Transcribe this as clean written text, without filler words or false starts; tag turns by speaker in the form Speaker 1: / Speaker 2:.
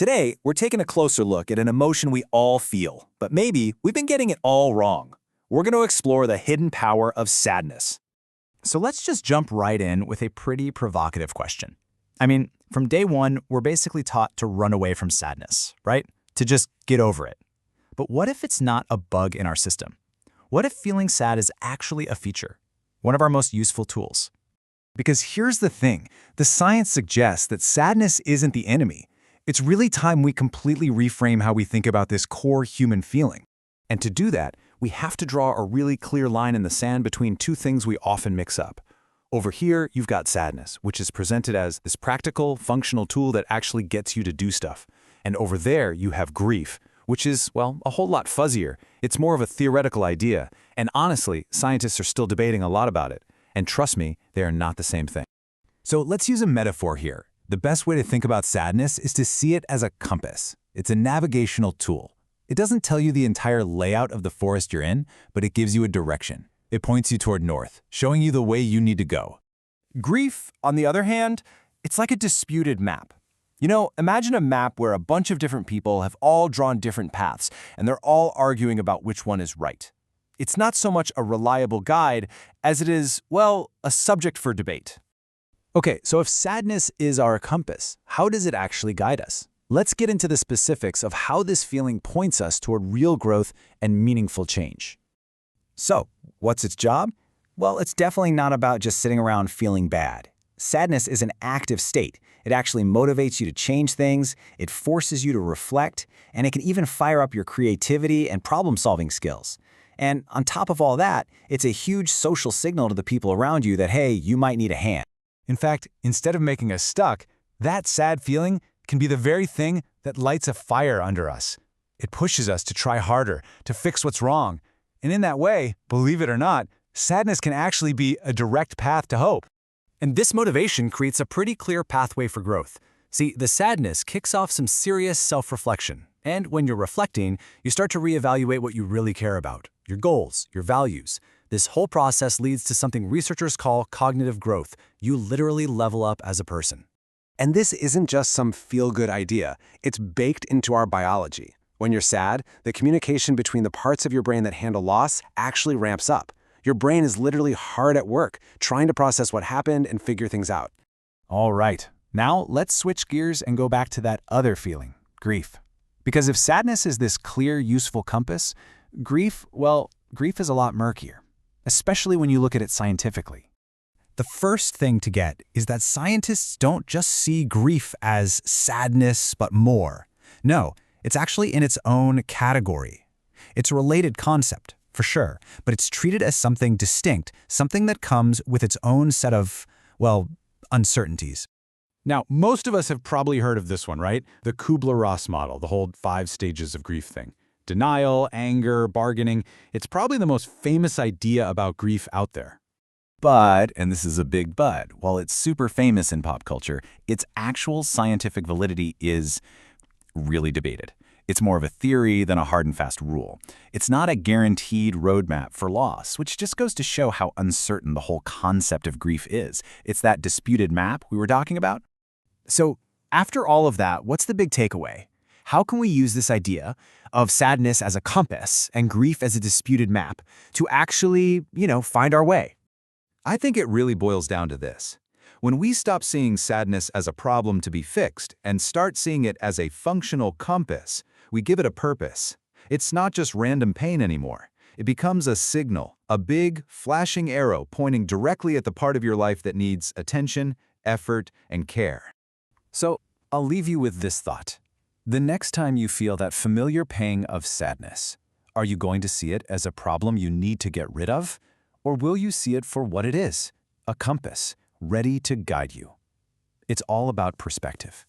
Speaker 1: Today, we're taking a closer look at an emotion we all feel, but maybe we've been getting it all wrong. We're going to explore the hidden power of sadness.
Speaker 2: So let's just jump right in with a pretty provocative question. I mean, from day one, we're basically taught to run away from sadness, right? To just get over it. But what if it's not a bug in our system? What if feeling sad is actually a feature? One of our most useful tools?
Speaker 3: Because here's the thing, the science suggests that sadness isn't the enemy. It's really time we completely reframe how we think about this core human feeling. And to do that, we have to draw a really clear line in the sand between two things we often mix up. Over here, you've got sadness, which is presented as this practical, functional tool that actually gets you to do stuff. And over there, you have grief, which is, well, a whole lot fuzzier. It's more of a theoretical idea. And honestly, scientists are still debating a lot about it. And trust me, they are not the same thing. So let's use a metaphor here. The best way to think about sadness is to see it as a compass. It's a navigational tool. It doesn't tell you the entire layout of the forest you're in, but it gives you a direction. It points you toward north, showing you the way you need to go.
Speaker 4: Grief, on the other hand, it's like a disputed map. You know, imagine a map where a bunch of different people have all drawn different paths, and they're all arguing about which one is right. It's not so much a reliable guide as it is, well, a subject for debate.
Speaker 2: Okay, so if sadness is our compass, how does it actually guide us? Let's get into the specifics of how this feeling points us toward real growth and meaningful change.
Speaker 1: So, what's its job? Well, it's definitely not about just sitting around feeling bad. Sadness is an active state. It actually motivates you to change things, it forces you to reflect, and it can even fire up your creativity and problem-solving skills. And on top of all that, it's a huge social signal to the people around you that, hey, you might need a hand.
Speaker 3: In fact, instead of making us stuck, that sad feeling can be the very thing that lights a fire under us. It pushes us to try harder, to fix what's wrong. And in that way, believe it or not, sadness can actually be a direct path to hope.
Speaker 4: And this motivation creates a pretty clear pathway for growth. See, the sadness kicks off some serious self-reflection. And when you're reflecting, you start to reevaluate what you really care about, your goals, your values. This whole process leads to something researchers call cognitive growth. You literally level up as a person.
Speaker 5: And this isn't just some feel-good idea. It's baked into our biology. When you're sad, the communication between the parts of your brain that handle loss actually ramps up. Your brain is literally hard at work, trying to process what happened and figure things out.
Speaker 3: All right, now let's switch gears and go back to that other feeling, grief. Because if sadness is this clear, useful compass, grief is a lot murkier, especially when you look at it scientifically. The first thing to get is that scientists don't just see grief as sadness, but more. No, it's actually in its own category. It's a related concept, for sure, but it's treated as something distinct, something that comes with its own set of, well, uncertainties.
Speaker 6: Now, most of us have probably heard of this one, right? The Kubler-Ross model, the whole 5 stages of grief thing. Denial, anger, bargaining. It's probably the most famous idea about grief out there.
Speaker 2: But, and this is a big but, while it's super famous in pop culture, its actual scientific validity is really debated. It's more of a theory than a hard and fast rule. It's not a guaranteed roadmap for loss, which just goes to show how uncertain the whole concept of grief is. It's that disputed map we were talking about.
Speaker 4: So, after all of that, what's the big takeaway? How can we use this idea of sadness as a compass and grief as a disputed map to actually, find our way?
Speaker 6: I think it really boils down to this. When we stop seeing sadness as a problem to be fixed and start seeing it as a functional compass, we give it a purpose. It's not just random pain anymore. It becomes a signal, a big, flashing arrow pointing directly at the part of your life that needs attention, effort, and care.
Speaker 3: So, I'll leave you with this thought. The next time you feel that familiar pang of sadness, are you going to see it as a problem you need to get rid of? Or will you see it for what it is, a compass, ready to guide you? It's all about perspective.